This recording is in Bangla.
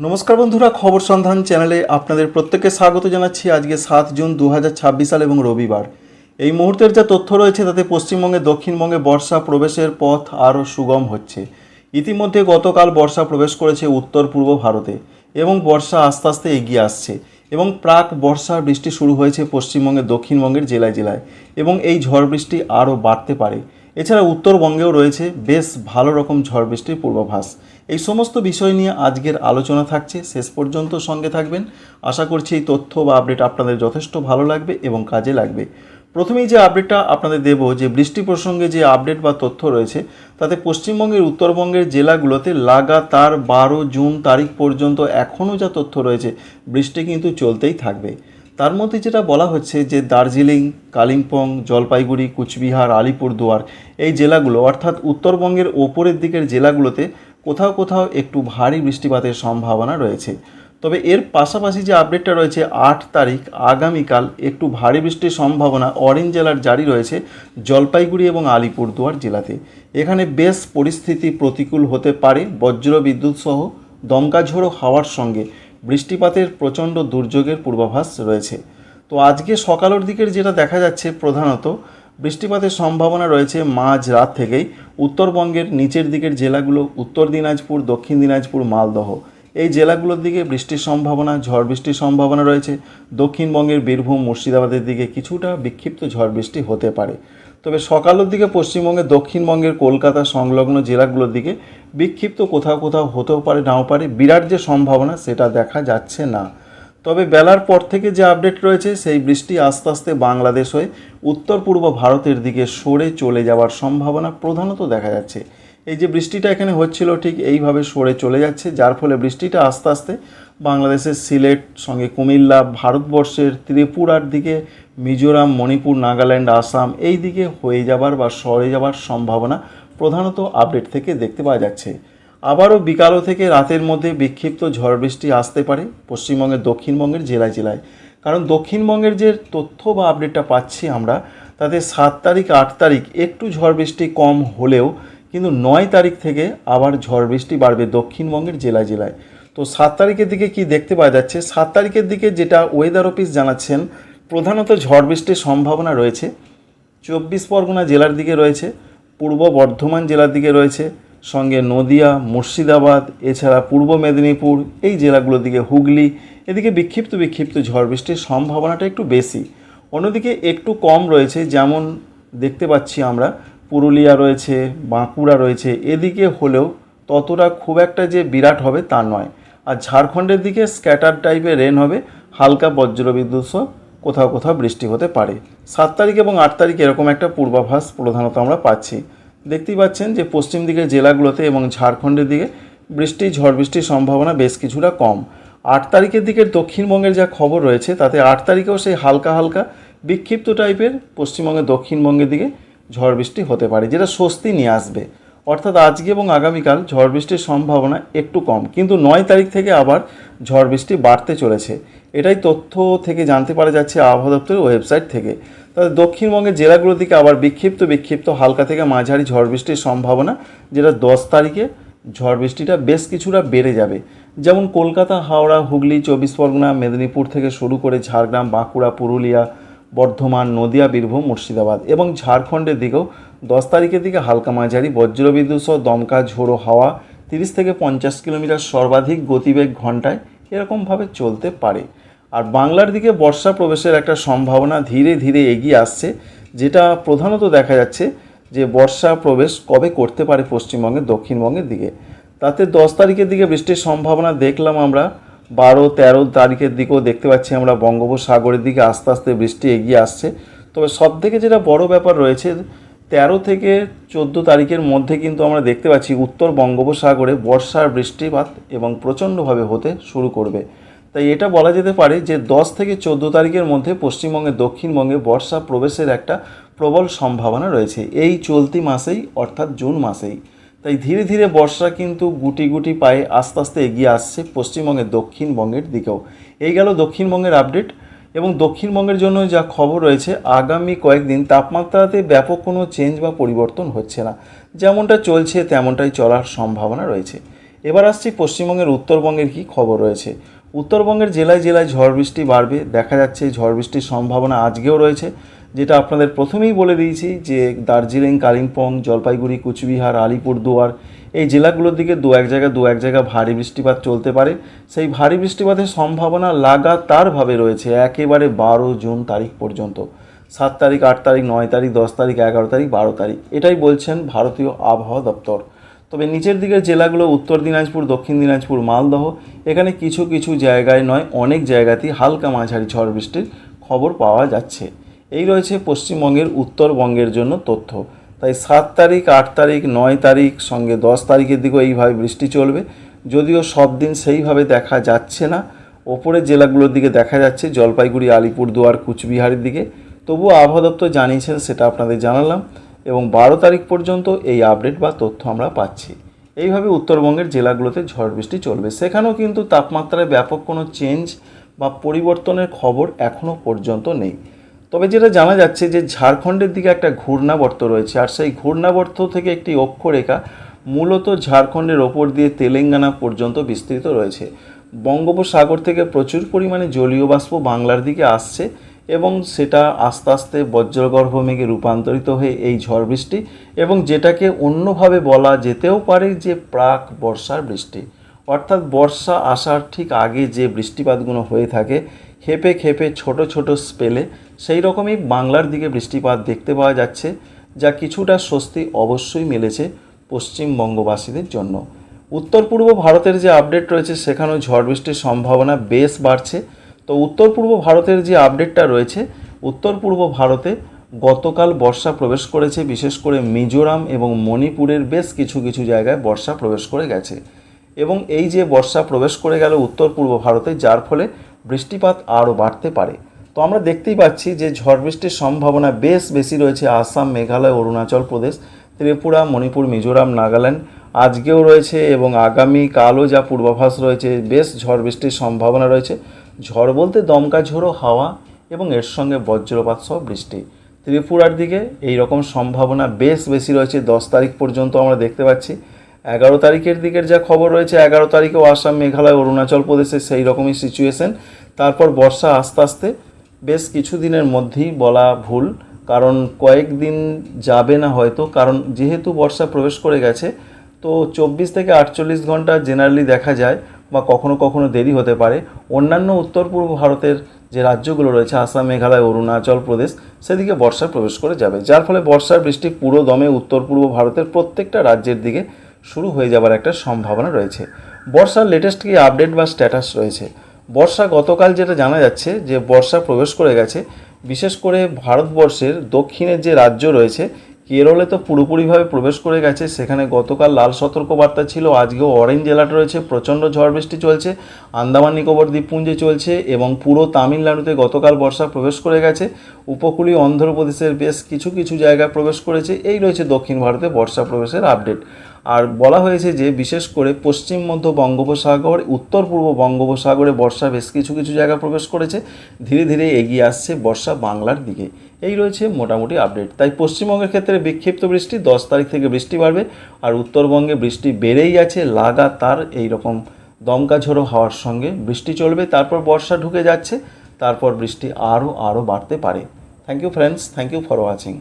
নমস্কার বন্ধুরা, খবর সন্ধান চ্যানেলে আপনাদের প্রত্যেককে স্বাগত জানাচ্ছি। আজকে ৭ জুন 2026 সাল এবং রবিবার। এই মুহূর্তের যা তথ্য রয়েছে তাতে পশ্চিমবঙ্গে দক্ষিণবঙ্গে বর্ষা প্রবেশের পথ আরও সুগম হচ্ছে। ইতিমধ্যে গতকাল বর্ষা প্রবেশ করেছে উত্তর পূর্ব ভারতে এবং বর্ষা আস্তে আস্তে এগিয়ে আসছে এবং প্রাক বর্ষার বৃষ্টি শুরু হয়েছে পশ্চিমবঙ্গের দক্ষিণবঙ্গের জেলায় জেলায় এবং এই ঝড় বৃষ্টি আরও বাড়তে পারে। এছাড়া উত্তরবঙ্গেও রয়েছে বেশ ভালো রকম ঝড় বৃষ্টির পূর্বাভাস। এই সমস্ত বিষয় নিয়ে আজকের আলোচনা থাকছে, শেষ পর্যন্ত সঙ্গে থাকবেন। আশা করছি এই তথ্য বা আপডেট আপনাদের যথেষ্ট ভালো লাগবে এবং কাজে লাগবে। প্রথমেই যে আপডেটটা আপনাদের দেব, যে বৃষ্টি প্রসঙ্গে যে আপডেট বা তথ্য রয়েছে তাতে পশ্চিমবঙ্গের উত্তরবঙ্গের জেলাগুলোতে লাগাতার 12 জুন তারিখ পর্যন্ত এখনও যা তথ্য রয়েছে বৃষ্টি কিন্তু চলতেই থাকবে। তার মধ্যে যেটা বলা হচ্ছে যে দার্জিলিং, কালিম্পং, জলপাইগুড়ি, কুচবিহার, আলিপুরদুয়ার এই জেলাগুলো অর্থাৎ উত্তরবঙ্গের ওপরের দিকের জেলাগুলোতে কোথাও কোথাও একটু ভারী বৃষ্টিপাতের সম্ভাবনা রয়েছে। তবে এর পাশাপাশি যে আপডেটটা রয়েছে 8 তারিখ আগামীকাল একটু ভারী বৃষ্টির সম্ভাবনা অরেঞ্জ অ্যালার্ট জারি রয়েছে জলপাইগুড়ি এবং আলিপুরদুয়ার জেলাতে। এখানে বেশ পরিস্থিতি প্রতিকূল হতে পারে, বজ্র বিদ্যুৎ সহ দমকা ঝোড়ো হাওয়ার সঙ্গে বৃষ্টিপাতের প্রচণ্ড দুর্যোগের পূর্বাভাস রয়েছে। তো আজকে সকালের দিকের যেটা দেখা যাচ্ছে প্রধানত বৃষ্টিপাতের সম্ভাবনা রয়েছে মাঝ রাত থেকেই উত্তরবঙ্গের নিচের দিকের জেলাগুলো উত্তর দিনাজপুর, দক্ষিণ দিনাজপুর, মালদহ এই জেলাগুলোর দিকে বৃষ্টির সম্ভাবনা, ঝড় বৃষ্টির সম্ভাবনা রয়েছে। দক্ষিণবঙ্গের বীরভূম, মুর্শিদাবাদের দিকে কিছুটা বিক্ষিপ্ত ঝড় বৃষ্টি হতে পারে। তবে সকালের দিকে পশ্চিমবঙ্গের দক্ষিণবঙ্গের কলকাতা সংলগ্ন জেলাগুলোর দিকে বিক্ষিপ্ত কোথাও কোথাও হতেও পারে, নাও পারে। বিরাট যে সম্ভাবনা সেটা দেখা যাচ্ছে না। তবে বেলার পর থেকে যে আপডেট রয়েছে সেই বৃষ্টি আস্তে আস্তে বাংলাদেশ হয়ে উত্তর পূর্ব ভারতের দিকে সরে চলে যাওয়ার সম্ভাবনা প্রধানত দেখা যাচ্ছে। এই যে বৃষ্টিটা এখানে হচ্ছিল ঠিক এইভাবে সরে চলে যাচ্ছে, যার ফলে বৃষ্টিটা আস্তে আস্তে বাংলাদেশের সিলেট সঙ্গে কুমিল্লা, ভারতবর্ষের ত্রিপুরার দিকে, মিজোরাম, মণিপুর, নাগাল্যান্ড, আসাম এই দিকে হয়ে যাবার বা সরে যাবার সম্ভাবনা প্রধানত আপডেট থেকে দেখতে পাওয়া যাচ্ছে। আবারও বিকালও থেকে রাতের মধ্যে বিক্ষিপ্ত ঝড় বৃষ্টি আসতে পারে পশ্চিমবঙ্গের দক্ষিণবঙ্গের জেলায় জেলায়। কারণ দক্ষিণবঙ্গের যে তথ্য বা আপডেটটা পাচ্ছি আমরা তাতে 7 তারিখ 8 তারিখ একটু ঝড় বৃষ্টি কম হলেও কিন্তু 9 তারিখ থেকে আবার ঝড় বৃষ্টি বাড়বে দক্ষিণবঙ্গের জেলায় জেলায়। তো 7 তারিখের দিকে কি দেখতে পাওয়া যাচ্ছে, 7 তারিখের দিকে যেটা ওয়েদার অফিস জানাচ্ছেন প্রধানত ঝড় বৃষ্টির সম্ভাবনা রয়েছে 24 পরগনা জেলার দিকে রয়েছে, পূর্ব বর্ধমান জেলার দিকে রয়েছে, সঙ্গে নদিয়া, মুর্শিদাবাদ, এছাড়া পূর্ব মেদিনীপুর এই জেলাগুলোর দিকে, হুগলি এদিকে বিক্ষিপ্ত বিক্ষিপ্ত ঝড় বৃষ্টির সম্ভাবনাটা একটু বেশি। অন্যদিকে একটু কম রয়েছে, যেমন দেখতে পাচ্ছি আমরা পুরুলিয়া রয়েছে, বাঁকুড়া রয়েছে, এদিকে হলেও ততটা খুব একটা যে বিরাট হবে তা নয়। আর ঝাড়খণ্ডের দিকে স্ক্যাটার টাইপের রেন হবে, হালকা বজ্রবিদ্যুৎ সহ কোথাও কোথাও বৃষ্টি হতে পারে। 7 তারিখ এবং 8 তারিখ এরকম একটা পূর্বাভাস প্রধানত আমরা পাচ্ছি। দেখতেই পাচ্ছেন যে পশ্চিম দিকের জেলাগুলোতে এবং ঝাড়খণ্ডের দিকে বৃষ্টি, ঝড় বৃষ্টির সম্ভাবনা বেশ কিছুটা কম। 8 তারিখের দিকের দক্ষিণবঙ্গের যা খবর রয়েছে তাতে 8 তারিখেও সেই হালকা হালকা বিক্ষিপ্ত টাইপের পশ্চিমবঙ্গের দক্ষিণবঙ্গের দিকে ঝড় বৃষ্টি হতে পারে, যেটা স্বস্তি নিয়ে আসবে। অর্থাৎ আজকে এবং আগামীকাল ঝড় বৃষ্টির সম্ভাবনা একটু কম, কিন্তু 9 তারিখ থেকে আবার ঝড় বৃষ্টি বাড়তে চলেছে। এটাই তথ্য থেকে জানতে পারা যাচ্ছে আবহাওয়া দপ্তরের ওয়েবসাইট থেকে। তাহলে দক্ষিণবঙ্গের জেলাগুলোর দিকে আবার বিক্ষিপ্ত হালকা থেকে মাঝারি ঝড় বৃষ্টির সম্ভাবনা, যেটা 10 তারিখে ঝড় বৃষ্টিটা বেশ কিছুটা বেড়ে যাবে। যেমন কলকাতা, হাওড়া, হুগলি, 24 পরগনা, মেদিনীপুর থেকে শুরু করে ঝাড়গ্রাম, বাঁকুড়া, পুরুলিয়া, বর্ধমান, নদিয়া, বীরভূম, মুর্শিদাবাদ এবং ঝাড়খণ্ডের দিকেও 10 তারিখের দিকে হালকা মাঝারি বজ্রবিদ্যুৎ সহ দমকা ঝোড়ো হাওয়া 30 থেকে 50 কিলোমিটার সর্বাধিক গতিবেগ ঘন্টায় এরকমভাবে চলতে পারে। আর বাংলার দিকে বর্ষা প্রবেশের একটা সম্ভাবনা ধীরে ধীরে এগিয়ে আসছে, যেটা প্রধানত দেখা যাচ্ছে যে বর্ষা প্রবেশ কবে করতে পারে পশ্চিমবঙ্গের দক্ষিণবঙ্গের দিকে। তাতে 10 তারিখের দিকে বৃষ্টির সম্ভাবনা দেখলাম আমরা, 12-13 তারিখের দিকেও দেখতে পাচ্ছি আমরা বঙ্গোপসাগরের দিকে আস্তে আস্তে বৃষ্টি এগিয়ে আসছে। তবে সবথেকে যেটা বড় ব্যাপার রয়েছে 13 থেকে 14 তারিখের মধ্যে কিন্তু আমরা দেখতে পাচ্ছি উত্তর বঙ্গোপসাগরে বর্ষার বৃষ্টিপাত এবং প্রচণ্ডভাবে হতে শুরু করবে। তাই এটা বলা যেতে পারে যে 10 থেকে 14 তারিখের মধ্যে পশ্চিমবঙ্গের দক্ষিণবঙ্গে বর্ষা প্রবেশের একটা প্রবল সম্ভাবনা রয়েছে এই চলতি মাসেই, অর্থাৎ জুন মাসেই। তাই ধীরে ধীরে বর্ষা কিন্তু গুটি গুটি পায়ে আস্তে আস্তে এগিয়ে আসছে পশ্চিমবঙ্গের দক্ষিণবঙ্গের দিকেও। এই গেল দক্ষিণবঙ্গের আপডেট। এবং দক্ষিণবঙ্গের জন্য যা খবর রয়েছে, আগামী কয়েকদিন তাপমাত্রাতে ব্যাপক কোনো চেঞ্জ বা পরিবর্তন হচ্ছে না, যেমনটা চলছে তেমনটাই চলার সম্ভাবনা রয়েছে। এবার আসছি পশ্চিমবঙ্গের উত্তরবঙ্গের কি খবর রয়েছে। উত্তরবঙ্গের জেলায় জেলায় ঝড় বৃষ্টি বাড়বে, দেখা যাচ্ছে ঝড় বৃষ্টির সম্ভাবনা আজকেও রয়েছে, যেটা আপনাদের প্রথমেই বলে দিয়েছি যে দার্জিলিং, কালিম্পং, জলপাইগুড়ি, কুচবিহার, আলিপুরদুয়ার এই জেলাগুলোর দিকে দু এক জায়গা ভারী বৃষ্টিপাত চলতে পারে। সেই ভারী বৃষ্টিপাতের সম্ভাবনা লাগাতারভাবে রয়েছে একেবারে 12 জুন তারিখ পর্যন্ত। 7 তারিখ, 8 তারিখ, 9 তারিখ, 10 তারিখ, 11 তারিখ, 12 তারিখ, এটাই বলছেন ভারতীয় আবহাওয়া দপ্তর। তবে নিচের দিকের জেলাগুলো উত্তর দিনাজপুর, দক্ষিণ দিনাজপুর, মালদহ, এখানে কিছু কিছু জায়গায় নয় অনেক জায়গাতেই হালকা মাঝারি ঝড় বৃষ্টির খবর পাওয়া যাচ্ছে। এই রয়েছে পশ্চিমবঙ্গের উত্তরবঙ্গের জন্য তথ্য। তাই 7 তারিখ, 8 তারিখ, 9 তারিখ সঙ্গে 10 তারিখের দিকেও এইভাবে বৃষ্টি চলবে, যদিও সব দিন সেইভাবে দেখা যাচ্ছে না। ওপরের জেলাগুলোর দিকে দেখা যাচ্ছে, জলপাইগুড়ি, আলিপুরদুয়ার, কুচবিহারের দিকে, তবুও আবহাওয়া দপ্তর জানিয়েছেন, সেটা আপনাদের জানালাম। এবং 12 তারিখ পর্যন্ত এই আপডেট বা তথ্য আমরা পাচ্ছি। এইভাবে উত্তরবঙ্গের জেলাগুলোতে ঝড় বৃষ্টি চলবে। সেখানেও কিন্তু তাপমাত্রায় ব্যাপক কোনো চেঞ্জ বা পরিবর্তনের খবর এখনও পর্যন্ত নেই। তবে যেটা জানা যাচ্ছে যে ঝাড়খণ্ডের দিকে একটা ঘূর্ণাবর্ত রয়েছে, আর সেই ঘূর্ণাবর্ত থেকে একটি অক্ষরেখা মূলত ঝাড়খণ্ডের ওপর দিয়ে তেলেঙ্গানা পর্যন্ত বিস্তৃত রয়েছে। বঙ্গোপসাগর থেকে প্রচুর পরিমাণে জলীয় বাষ্প বাংলার দিকে আসছে এবং সেটা আস্তে আস্তে বজ্রগর্ভ মেঘে রূপান্তরিত হয়ে এই ঝড় বৃষ্টি, এবং যেটাকে অন্যভাবে বলা যেতেও পারে যে প্রাক বর্ষার বৃষ্টি, অর্থাৎ বর্ষা আসার ঠিক আগে যে বৃষ্টিপাতগুলো হয়ে থাকে খেপে খেপে ছোট ছোট স্পেলে, সেই রকমই বাংলার দিকে বৃষ্টিপাত দেখতে পাওয়া যাচ্ছে, যা কিছুটা স্বস্তি অবশ্যই মিলেছে পশ্চিমবঙ্গবাসীদের জন্য। উত্তর পূর্ব ভারতের যে আপডেট রয়েছে সেখানেও ঝড় বৃষ্টির সম্ভাবনা বেশ বাড়ছে। তো উত্তর পূর্ব ভারতের যে আপডেটটা রয়েছে, উত্তর পূর্ব ভারতে গতকাল বর্ষা প্রবেশ করেছে, বিশেষ করে মিজোরাম এবং মণিপুরের বেশ কিছু কিছু জায়গায় বর্ষা প্রবেশ করে গেছে। এবং এই যে বর্ষা প্রবেশ করে গেল উত্তর পূর্ব ভারতে, যার ফলে বৃষ্টিপাত আরও বাড়তে পারে। তো আমরা দেখতেই পাচ্ছি যে ঝড় বৃষ্টির সম্ভাবনা বেশ বেশি রয়েছে আসাম, মেঘালয়, অরুণাচল প্রদেশ, ত্রিপুরা, মণিপুর, মিজোরাম, নাগাল্যান্ড আজকেও রয়েছে, এবং আগামীকালও যা পূর্বাভাস রয়েছে বেশ ঝড় বৃষ্টির সম্ভাবনা রয়েছে। ঝড় বলতে দমকা ঝোড়ো হাওয়া এবং এর সঙ্গে বজ্রপাত সহ বৃষ্টি। ত্রিপুরার দিকে এই রকম সম্ভাবনা বেশ বেশি রয়েছে, 10 তারিখ পর্যন্ত আমরা দেখতে পাচ্ছি। 11 তারিখের দিকের যা খবর রয়েছে, 11 তারিখেও আসাম, মেঘালয়, অরুণাচল প্রদেশে সেই রকমই সিচুয়েশন। তারপর বর্ষা আস্তে আস্তে বেশ কিছু দিনের মধ্যেই বলা ভুল, কারণ কয়েকদিন যাবে না হয়তো, কারণ যেহেতু বর্ষা প্রবেশ করে গেছে, তো 24 থেকে 48 ঘন্টা জেনারেলি দেখা যায়, বা কখনো কখনো দেরি হতে পারে। অন্যান্য উত্তর পূর্ব ভারতের যে রাজ্যগুলো রয়েছে আসাম, মেঘালয়, অরুণাচল প্রদেশ, সেদিকে বর্ষা প্রবেশ করে যাবে, যার ফলে বর্ষার বৃষ্টি পুরো দমে উত্তর পূর্ব ভারতের প্রত্যেকটা রাজ্যের দিকে শুরু হয়ে যাবার একটা সম্ভাবনা রয়েছে। বর্ষার লেটেস্ট কি আপডেট বা স্ট্যাটাস রয়েছে? বর্ষা গতকাল যেটা জানা যাচ্ছে যে বর্ষা প্রবেশ করে গেছে, বিশেষ করে ভারতবর্ষের দক্ষিণের যে রাজ্য রয়েছে, কেরলে তো পুরোপুরিভাবে প্রবেশ করে গেছে, সেখানে গতকাল লাল সতর্কবার্তা ছিল, আজকেও অরেঞ্জ অ্যালার্ট রয়েছে, প্রচণ্ড ঝড় বৃষ্টি চলছে, আন্দামান নিকোবর দ্বীপপুঞ্জে চলছে, এবং পুরো তামিলনাড়ুতে গতকাল বর্ষা প্রবেশ করে গেছে, উপকূলীয় অন্ধ্রপ্রদেশের বেশ কিছু কিছু জায়গায় প্রবেশ করেছে। এই রয়েছে দক্ষিণ ভারতে বর্ষা প্রবেশের আপডেট। আর বলা হয়েছে যে বিশেষ করে পশ্চিম মধ্য বঙ্গোপসাগর, উত্তর পূর্ব বঙ্গোপসাগরে বর্ষা বেশ কিছু কিছু জায়গা প্রবেশ করেছে, ধীরে ধীরে এগিয়ে আসছে বর্ষা বাংলার দিকে। এই রয়েছে মোটামুটি আপডেট। তাই পশ্চিমবঙ্গের ক্ষেত্রে বিক্ষিপ্ত বৃষ্টি, 10 তারিখ থেকে বৃষ্টি বাড়বে, আর উত্তরবঙ্গে বৃষ্টি বেড়েই আছে লাগাতার, এই রকম দমকা ঝোড়ো হাওয়ার সঙ্গে বৃষ্টি চলবে, তারপর বর্ষা ঢুকে যাচ্ছে, তারপর বৃষ্টি আরও বাড়তে পারে। Thank you friends, thank you for watching.